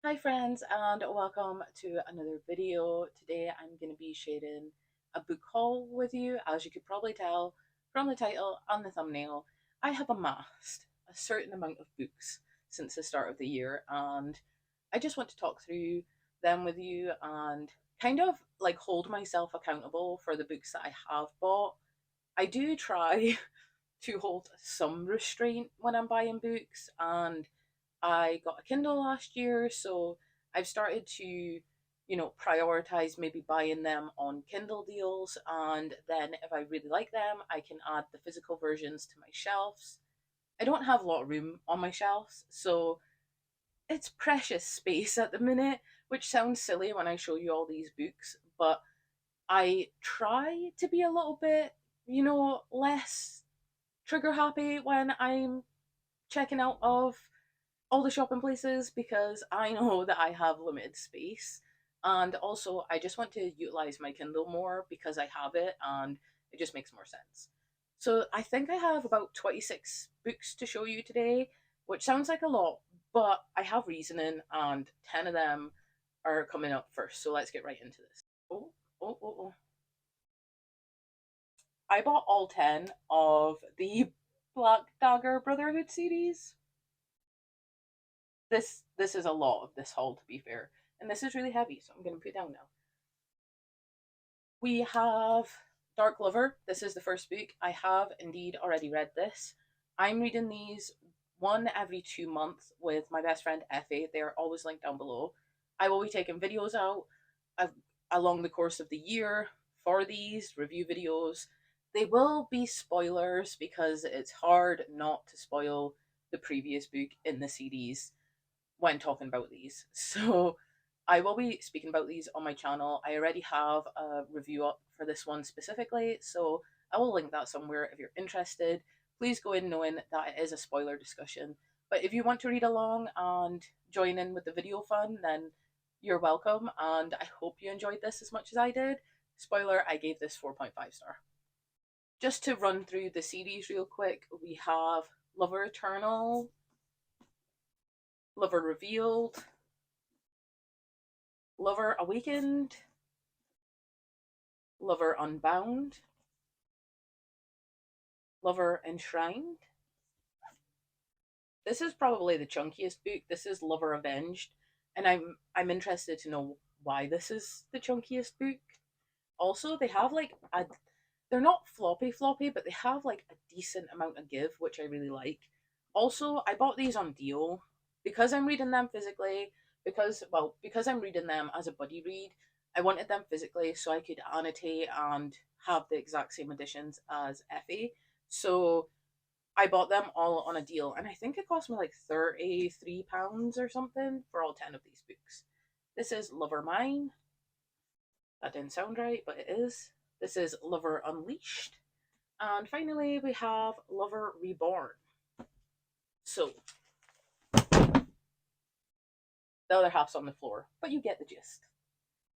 Hi friends and welcome to another video. Today I'm going to be sharing a book haul with you. As you could probably tell from the title and the thumbnail, I have amassed a certain amount of books since the start of the year, and I just want to talk through them with you and kind of like hold myself accountable for the books that I have bought. I do try to hold some restraint when I'm buying books, and I got a Kindle last year, so I've started to, prioritize maybe buying them on Kindle deals. And then if I really like them, I can add the physical versions to my shelves. I don't have a lot of room on my shelves, so it's precious space at the minute, which sounds silly when I show you all these books, but I try to be a little bit, less trigger happy when I'm checking out of all the shopping places because I know that I have limited space. And also, I just want to utilize my Kindle more because I have it and it just makes more sense. So, I think I have about 26 books to show you today, which sounds like a lot, but I have reasoning and 10 of them are coming up first. So, let's get right into this. Oh, oh. I bought all 10 of the Black Dagger Brotherhood series. This is a lot of this haul, to be fair, and this is really heavy, so I'm going to put it down now. We have Dark Lover. This is the first book. I have indeed already read this. I'm reading these one every 2 months with my best friend Effie. They are always linked down below. I will be taking videos out along the course of the year for these review videos. They will be spoilers because it's hard not to spoil the previous book in the series when talking about these. So I will be speaking about these on my channel. I already have a review up for this one specifically, so I will link that somewhere if you're interested. Please go in knowing that it is a spoiler discussion. But if you want to read along and join in with the video fun, then you're welcome, and I hope you enjoyed this as much as I did. Spoiler, I gave this 4.5 star. Just to run through the series real quick, we have Lover Eternal, Lover Revealed, Lover Awakened, Lover Unbound, Lover Enshrined. This is probably the chunkiest book. This is Lover Avenged, and I'm interested to know why this is the chunkiest book. Also, they have like a they're not floppy, but they have like a decent amount of give, which I really like. Also, I bought these on deal because I'm reading them physically. Because I'm reading them as a buddy read, I wanted them physically so I could annotate and have the exact same editions as Effie. So I bought them all on a deal, and I think it cost me like £33 or something for all 10 of these books. This is Lover Mine. That didn't sound right, but it is. This is Lover Unleashed. And finally, we have Lover Reborn. So, the other half's on the floor, but you get the gist.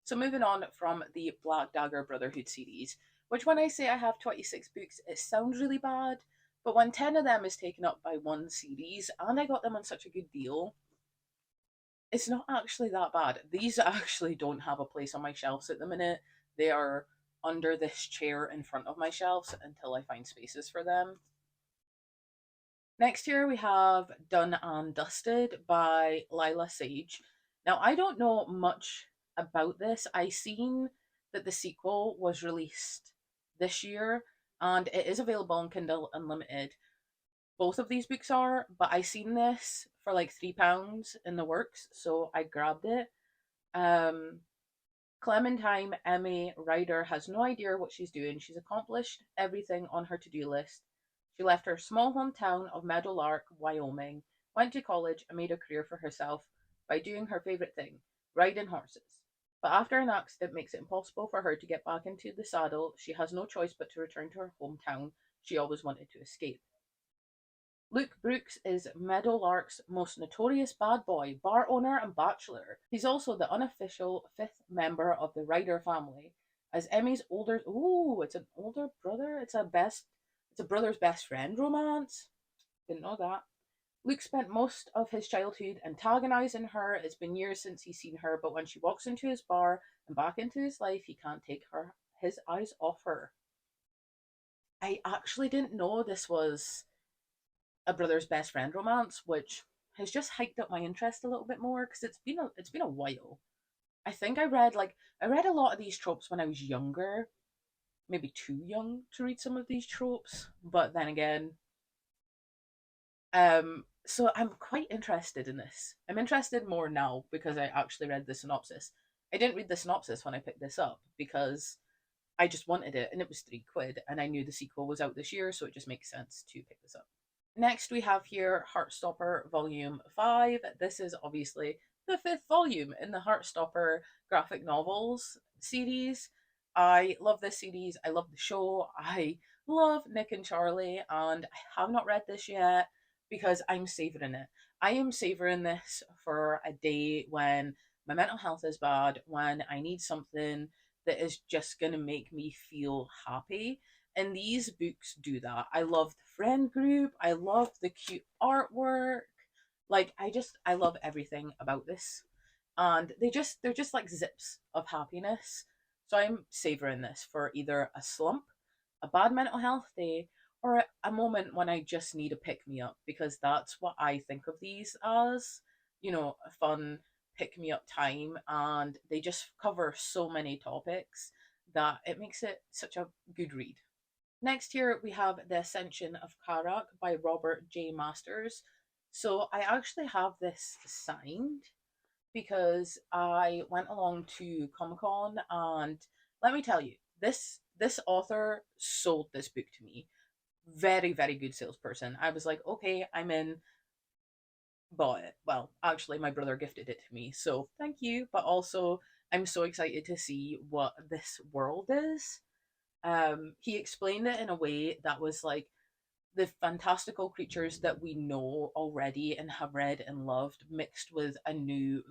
So, moving on from the Black Dagger Brotherhood series, which when I say I have 26 books, it sounds really bad, but when 10 of them is taken up by one series, and I got them on such a good deal, it's not actually that bad. These actually don't have a place on my shelves at the minute. They are under this chair in front of my shelves until I find spaces for them. Next here we have Done and Dusted by Lila Sage. Now I don't know much about this. I seen that the sequel was released this year and it is available on Kindle Unlimited. Both of these books are, but I seen this for like £3 in the works, so I grabbed it. Um Clementine Emmy Ryder has no idea what she's doing. She's accomplished everything on her to do list. She left her small hometown of Meadowlark, Wyoming, went to college, and made a career for herself by doing her favourite thing, riding horses. But after an accident makes it impossible for her to get back into the saddle, she has no choice but to return to her hometown she always wanted to escape. Luke Brooks is Meadowlark's most notorious bad boy, bar owner, and bachelor. He's also the unofficial fifth member of the Ryder family. As Emmy's older, it's an older brother. It's a brother's best friend romance. Didn't know that. Luke spent most of his childhood antagonizing her. It's been years since he's seen her, but when she walks into his bar and back into his life, he can't take his eyes off her. I actually didn't know this was a brother's best friend romance, which has just hiked up my interest a little bit more because it's been a while. I think I read a lot of these tropes when I was younger, maybe too young to read some of these tropes, but then again, so I'm quite interested in this. I'm interested more now because I actually read the synopsis. I didn't read the synopsis when I picked this up because I just wanted it and it was £3 and I knew the sequel was out this year, so it just makes sense to pick this up. Next, we have here Heartstopper Volume 5. This is obviously the fifth volume in the Heartstopper graphic novels series. I love this series. I love the show. I love Nick and Charlie, and I have not read this yet because I'm savoring it. I am savoring this for a day when my mental health is bad, when I need something that is just going to make me feel happy. And these books do that. I love the friend group. I love the cute artwork. I love everything about this. And they're just like zips of happiness. So I'm savoring this for either a slump, a bad mental health day, or a moment when I just need a pick me up because that's what I think of these as, a fun pick me up time, and they just cover so many topics that it makes it such a good read. Next here we have The Ascension of Karak by Robert J. Masters. So I actually have this signed because I went along to Comic Con, and let me tell you, this author sold this book to me. Very, very good salesperson. I was like, okay, I'm in, bought it. Well, actually my brother gifted it to me, so thank you. But also I'm so excited to see what this world is. He explained it in a way that was like the fantastical creatures that we know already and have read and loved mixed with a new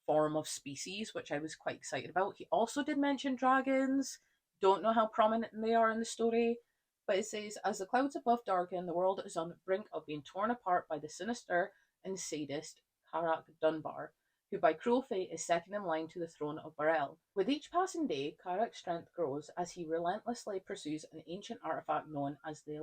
form of species, which I was quite excited about. He also did mention dragons. Don't know how prominent they are in the story, but it says as the clouds above darken, the world is on the brink of being torn apart by the sinister and sadist Karak Dunbar, who by cruel fate is second in line to the throne of Barel. With each passing day, Karak's strength grows as he relentlessly pursues an ancient artifact known as the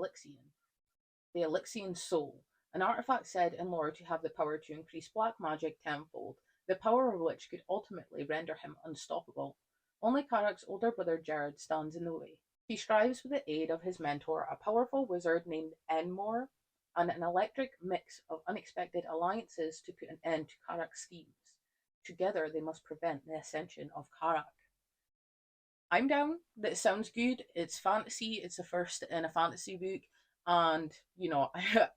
Elixian Soul, an artifact said in lore to have the power to increase black magic tenfold, the power of which could ultimately render him unstoppable. Only Karak's older brother Jared stands in the way. He strives with the aid of his mentor, a powerful wizard named Enmore, and an electric mix of unexpected alliances to put an end to Karak's schemes. Together they must prevent the ascension of Karak. I'm down. That sounds good. It's fantasy. It's the first in a fantasy book, and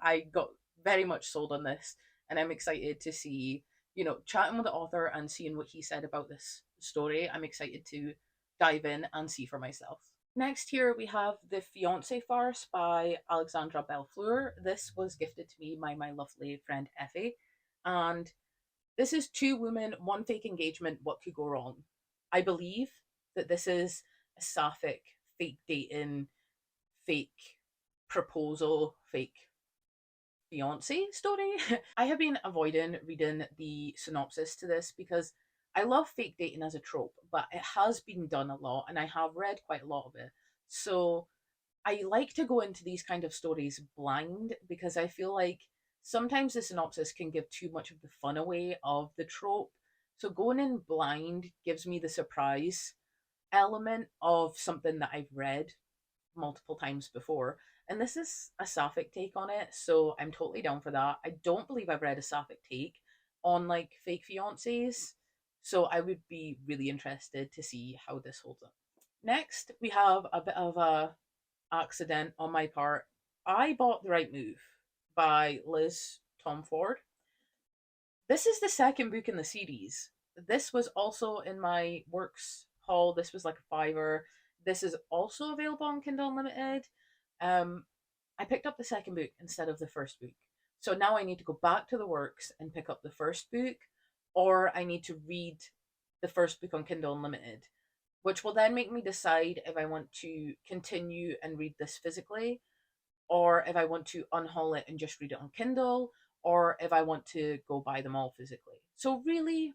I got very much sold on this, and I'm excited to see chatting with the author and seeing what he said about this story. I'm excited to dive in and see for myself. Next, here we have The Fiance Farce by Alexandra Bellefleur. This was gifted to me by my lovely friend Effie, and this is two women, one fake engagement. What could go wrong? I believe that this is a sapphic fake dating, fake proposal, fake fiance story. I have been avoiding reading the synopsis to this because I love fake dating as a trope, but it has been done a lot and I have read quite a lot of it. So I like to go into these kind of stories blind because I feel like sometimes the synopsis can give too much of the fun away of the trope. So going in blind gives me the surprise element of something that I've read multiple times before. And this is a sapphic take on it, so I'm totally down for that. I don't believe I've read a sapphic take on fake fiancés, so I would be really interested to see how this holds up. Next, we have a bit of a accident on my part. I bought The Right Move by Liz Tomford. This is the second book in the series. This was also in my works haul. This was like a fiver. This is also available on Kindle Unlimited. Um, I picked up the second book instead of the first book. So now I need to go back to the works and pick up the first book, or I need to read the first book on Kindle Unlimited, which will then make me decide if I want to continue and read this physically, or if I want to unhaul it and just read it on Kindle, or if I want to go buy them all physically. So really,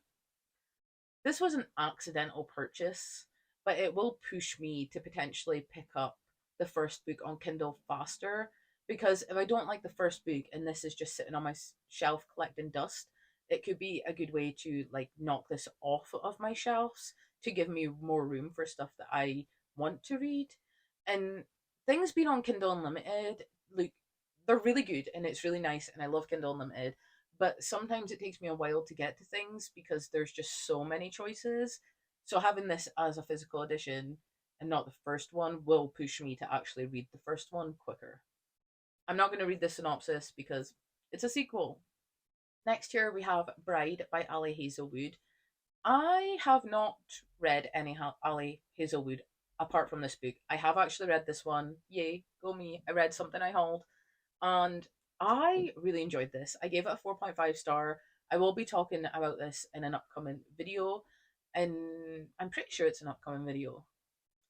this was an accidental purchase, but it will push me to potentially pick up the first book on Kindle faster, because if I don't like the first book and this is just sitting on my shelf collecting dust, it could be a good way to like knock this off of my shelves to give me more room for stuff that I want to read. And things being on Kindle Unlimited, like, they're really good and it's really nice and I love Kindle Unlimited, but sometimes it takes me a while to get to things because there's just so many choices. So having this as a physical edition and not the first one will push me to actually read the first one quicker. I'm not going to read the synopsis because it's a sequel. Next year we have Bride by Ali Hazelwood. I have not read any Ali Hazelwood apart from this book. I have actually read this one. Yay, go me. I read Something I Hold, and I really enjoyed this. I gave it a 4.5 star. I will be talking about this in an upcoming video, and I'm pretty sure it's an upcoming video.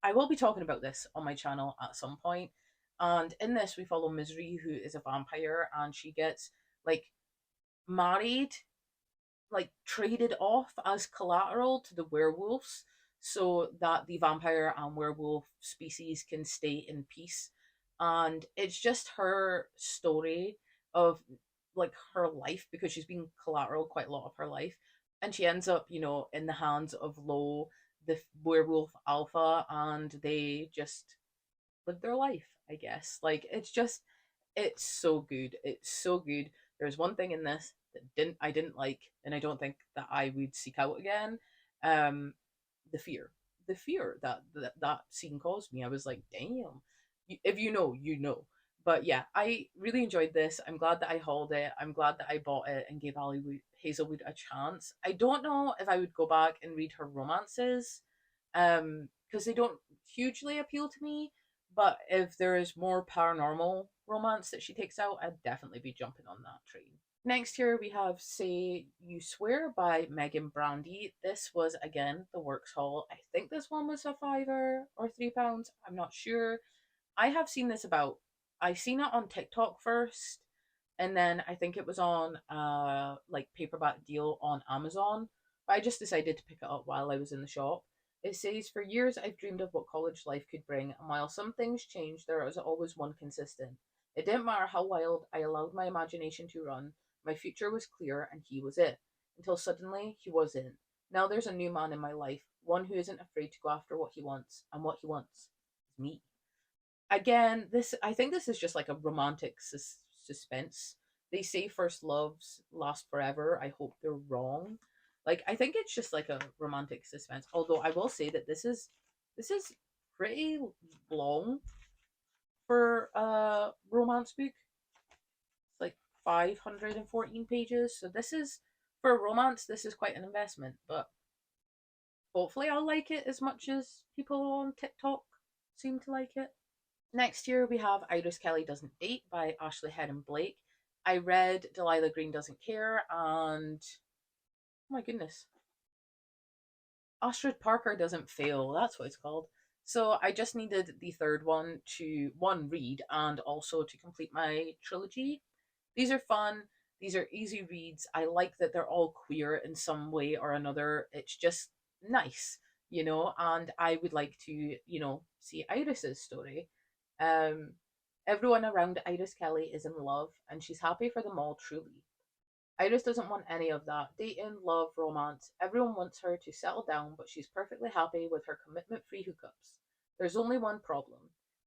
I will be talking about this on my channel at some point. And in this, we follow Misery, who is a vampire, and she gets like married, like traded off as collateral to the werewolves so that the vampire and werewolf species can stay in peace. And it's just her story of like her life, because she's been collateral quite a lot of her life, and she ends up, in the hands of Lo, the werewolf alpha, and they just live their life, I guess. Like, it's so good. It's so good. There's one thing in this that I didn't like, and I don't think that I would seek out again. Um, the fear, the fear that scene caused me. I was like, damn. If you know, you know. But yeah, I really enjoyed this. I'm glad that I hauled it. I'm glad that I bought it and gave Hazelwood a chance. I don't know if I would go back and read her romances, because they don't hugely appeal to me. But if there is more paranormal romance that she takes out, I'd definitely be jumping on that train. Next here we have Say You Swear by Megan Brandy. This was again the Works haul. I think this one was a fiver or £3. I'm not sure. I have seen this about. I seen it on TikTok first, and then I think it was on like paperback deal on Amazon. But I just decided to pick it up while I was in the shop. It says, "For years I've dreamed of what college life could bring, and while some things changed, there was always one consistent. It didn't matter how wild I allowed my imagination to run, my future was clear and he was it. Until suddenly he wasn't. Now there's a new man in my life, one who isn't afraid to go after what he wants, and what he wants is me." Again, this I think this is just like a romantic suspense. They say first loves last forever. I hope they're wrong. Like, I think it's just like a romantic suspense. Although I will say that this is pretty long for a romance book. It's like 514 pages. So this is, for a romance, this is quite an investment, but hopefully I'll like it as much as people on TikTok seem to like it. Next year we have Iris Kelly Doesn't Date by Ashley Heron Blake. I read Delilah Green Doesn't Care and, oh my goodness, Astrid Parker Doesn't Fail. That's what it's called. So I just needed the third one to, one, read and also to complete my trilogy. These are fun. These are easy reads. I like that they're all queer in some way or another. It's just nice, and I would like to, see Iris's story. Um, Everyone around Iris Kelly is in love, and she's happy for them all, truly. Iris doesn't want any of that dating, love, romance. Everyone wants her to settle down, but she's perfectly happy with her commitment free hookups. There's only one problem.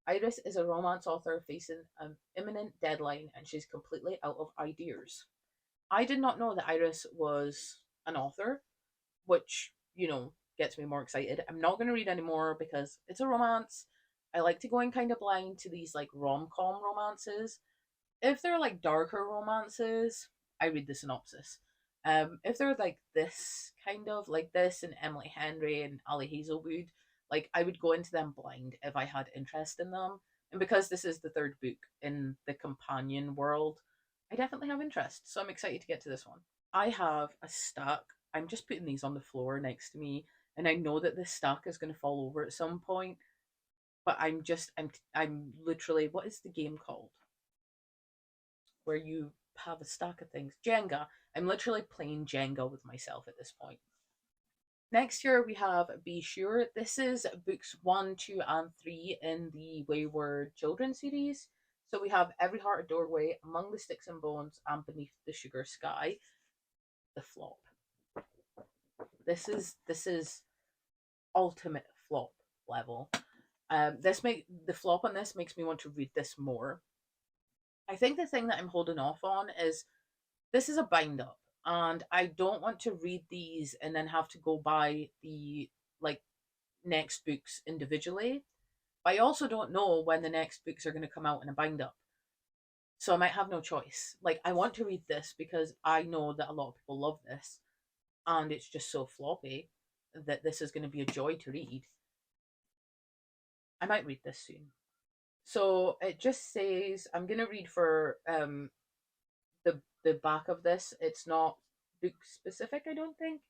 Iris is a romance author facing an imminent deadline, and she's completely out of ideas. I did not know that Iris was an author, which, gets me more excited. I'm not going to read anymore because it's a romance. I like to go in kind of blind to these like rom com romances. If they're like darker romances, I read the synopsis. If they're like this kind of like this and Emily Henry and Ali Hazelwood, like I would go into them blind if I had interest in them. And because this is the third book in the companion world, I definitely have interest. So I'm excited to get to this one. I have a stack. I'm just putting these on the floor next to me, and I know that this stack is going to fall over at some point. But I'm literally, what is the game called? Where you have a stack of things. Jenga. I'm literally playing Jenga with myself at this point. Next year we have Be Sure. This is books 1, 2, and 3 in the Wayward Children series. So we have Every Heart a Doorway, Among the Sticks and Bones, and Beneath the Sugar Sky. The flop. This is ultimate flop level. The flop on this makes me want to read this more. I think the thing that I'm holding off on is this is a bind up, and I don't want to read these and then have to go buy the like next books individually. But I also don't know when the next books are going to come out in a bind up. So I might have no choice. Like, I want to read this because I know that a lot of people love this, and it's just so floppy that this is going to be a joy to read. I might read this soon. So it just says I'm going to read for the back of this. It's not book specific, I don't think.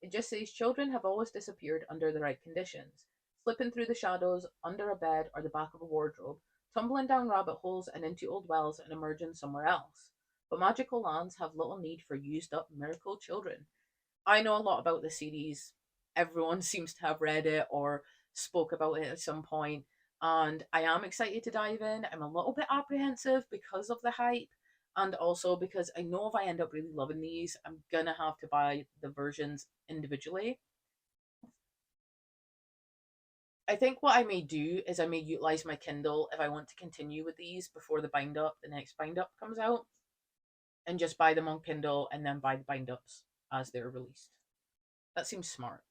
It just says children have always disappeared under the right conditions, slipping through the shadows, under a bed or the back of a wardrobe, tumbling down rabbit holes and into old wells and emerging somewhere else. But magical lands have little need for used up miracle children. I know a lot about the series. Everyone seems to have read it or spoke about it at some point, and I am excited to dive in. I'm a little bit apprehensive because of the hype, and also because I know if I end up really loving these, I'm gonna have to buy the versions individually. I think what I may do is I may utilize my Kindle if I want to continue with these before the next bind up comes out, and just buy them on Kindle and then buy the bind ups as they're released. That seems smart.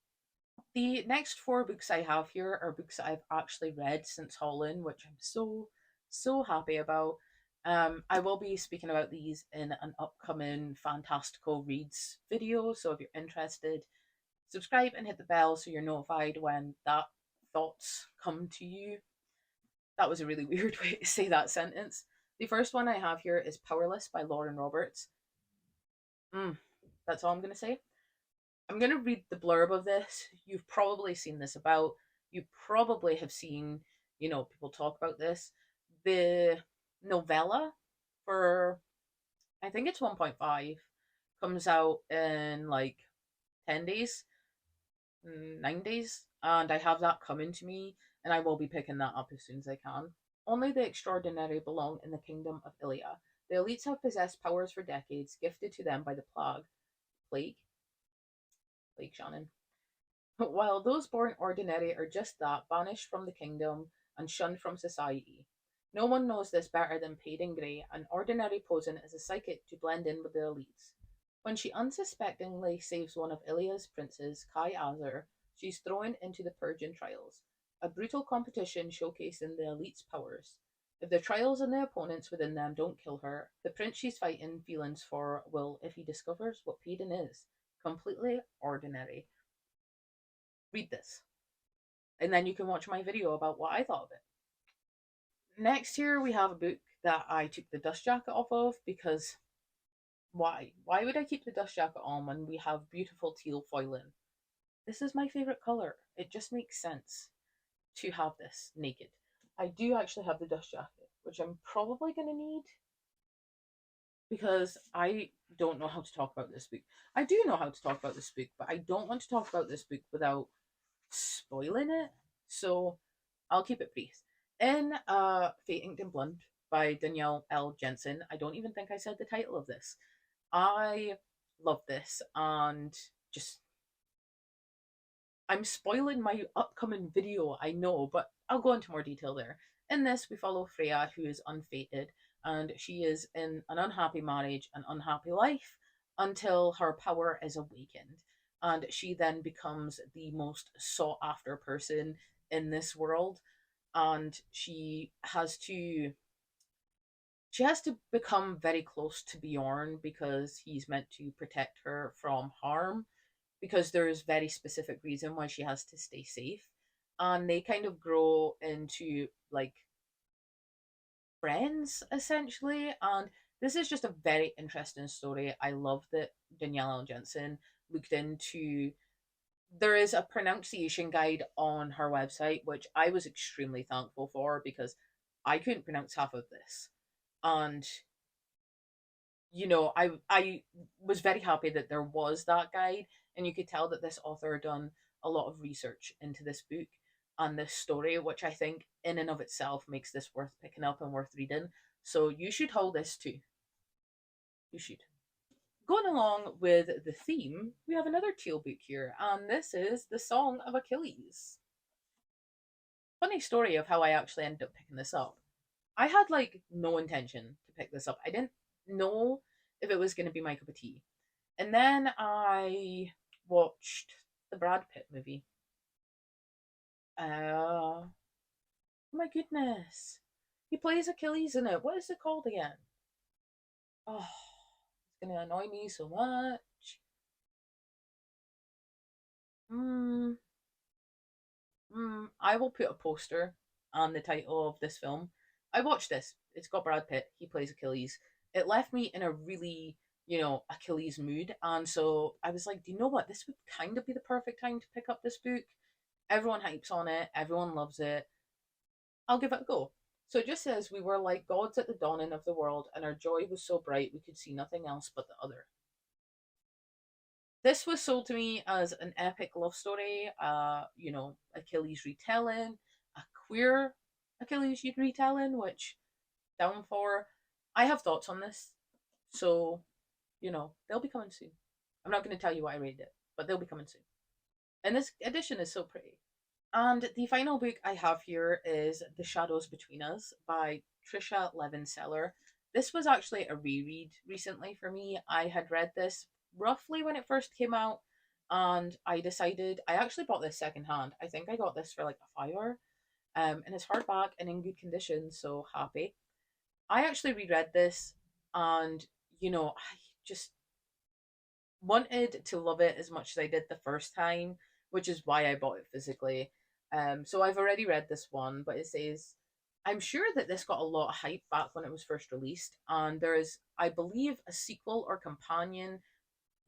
The next four books I have here are books that I've actually read since Holland, which I'm so happy about. I will be speaking about these in an upcoming Fantastical Reads video, so if you're interested, subscribe and hit the bell so you're notified when that thoughts come to you. That was a really weird way to say that sentence. The first one I have here is Powerless by Lauren Roberts. That's all I'm going to say. I'm going to read the blurb of this. You've probably seen this about. You probably have seen, people talk about this. The novella for, I think it's 1.5, comes out in like 10 days, 9 days, and I have that coming to me, and I will be picking that up as soon as I can. Only the extraordinary belong in the kingdom of Ilia. The elites have possessed powers for decades, gifted to them by the plague, Shannon. While those born ordinary are just that, banished from the kingdom and shunned from society. No one knows this better than Peyton Grey, an ordinary posing as a psychic to blend in with the elites. When she unsuspectingly saves one of Ilia's princes, Kai Azar, she's thrown into the Purging Trials, a brutal competition showcasing the elite's powers. If the trials and the opponents within them don't kill her, the prince she's fighting feelings for will, if he discovers what Peyton is, completely ordinary. Read this, and then you can watch my video about what I thought of it. Next here we have a book that I took the dust jacket off of because why? Why would I keep the dust jacket on when we have beautiful teal foiling? This is my favorite color. It just makes sense to have this naked. I do actually have the dust jacket, which I'm probably going to need because I don't know how to talk about this book. I do know how to talk about this book, but I don't want to talk about this book without spoiling it. So I'll keep it brief. In Fate Inked in Blood by Danielle L. Jensen, I don't even think I said the title of this. I love this, and just I'm spoiling my upcoming video, I know, but I'll go into more detail there. In this, we follow Freya, who is unfated, and she is in an unhappy marriage, an unhappy life, until her power is awakened. And she then becomes the most sought after person in this world. And she has to become very close to Bjorn because he's meant to protect her from harm, because there's very specific reason why she has to stay safe, and they kind of grow into like friends essentially. And this is just a very interesting story. I love that Danielle L. Jensen looked into. There is a pronunciation guide on her website, which I was extremely thankful for because I couldn't pronounce half of this. And I was very happy that there was that guide, and you could tell that this author had done a lot of research into this book and this story, which I think in and of itself makes this worth picking up and worth reading. So you should hold this too. You should. Going along with the theme, we have another Teal book here, and this is The Song of Achilles. Funny story of how I actually ended up picking this up. I had like no intention to pick this up. I didn't know if it was going to be my cup of tea. And then I watched the Brad Pitt movie. Oh my goodness. He plays Achilles in it. What is it called again? Oh, it's going to annoy me so much. Hmm. I will put a poster on the title of this film. I watched this. It's got Brad Pitt. He plays Achilles. It left me in a really, Achilles mood. And so I was like, do you know what? This would kind of be the perfect time to pick up this book. Everyone hypes on it. Everyone loves it. I'll give it a go. So it just says, we were like gods at the dawning of the world, and our joy was so bright we could see nothing else but the other. This was sold to me as an epic love story, Achilles retelling, a queer Achilles retelling, which down for. I have thoughts on this, so they'll be coming soon. I'm not going to tell you why I rated it, but they'll be coming soon. And this edition is so pretty. And the final book I have here is The Shadows Between Us by Trisha Levenseller. This was actually a reread recently for me. I had read this roughly when it first came out, and I actually bought this secondhand. I think I got this for like a fiver. And it's hardback and in good condition, so happy. I actually reread this, and I just wanted to love it as much as I did the first time, which is why I bought it physically. So I've already read this one, but it says I'm sure that this got a lot of hype back when it was first released, and there is, I believe, a sequel or companion.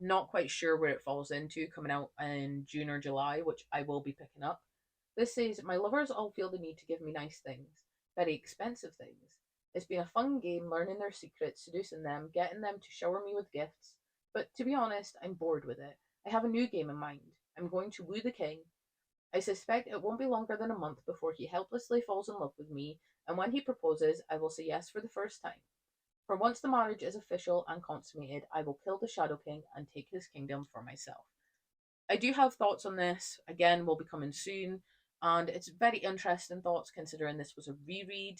Not quite sure where it falls into, coming out in June or July, which I will be picking up. This says, my lovers all feel the need to give me nice things, very expensive things. It's been a fun game learning their secrets, seducing them, getting them to shower me with gifts. But to be honest, I'm bored with it. I have a new game in mind. I'm going to woo the king. I suspect it won't be longer than a month before he helplessly falls in love with me, and when he proposes, I will say yes for the first time. For once the marriage is official and consummated, I will kill the Shadow King and take his kingdom for myself. I do have thoughts on this. Again, will be coming soon, and it's very interesting thoughts considering this was a reread.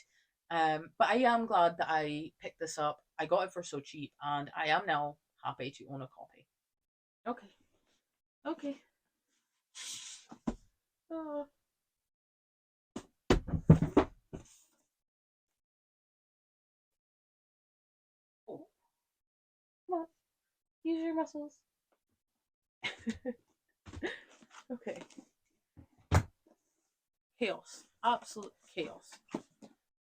But I am glad that I picked this up. I got it for so cheap, and I am now happy to own a copy. Okay. Okay. Oh, oh, come on. Use your muscles. Okay. Chaos. Absolute chaos.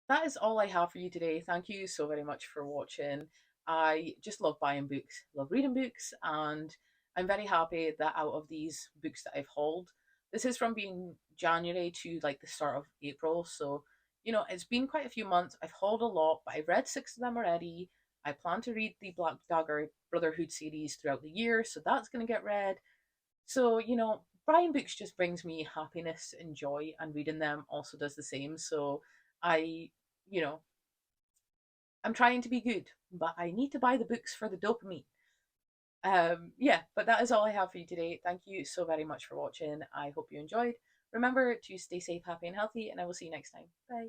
That is all I have for you today. Thank you so very much for watching. I just love buying books, love reading books, and I'm very happy that out of these books that I've hauled, this is from being January to like the start of April. So, it's been quite a few months. I've hauled a lot, but I've read six of them already. I plan to read the Black Dagger Brotherhood series throughout the year, so that's going to get read. So, buying books just brings me happiness and joy, and reading them also does the same. So, I, you know, I'm trying to be good, but I need to buy the books for the dopamine. Yeah, but that is all I have for you today. Thank you so very much for watching. I hope you enjoyed. Remember to stay safe, happy, and healthy, and I will see you next time. Bye.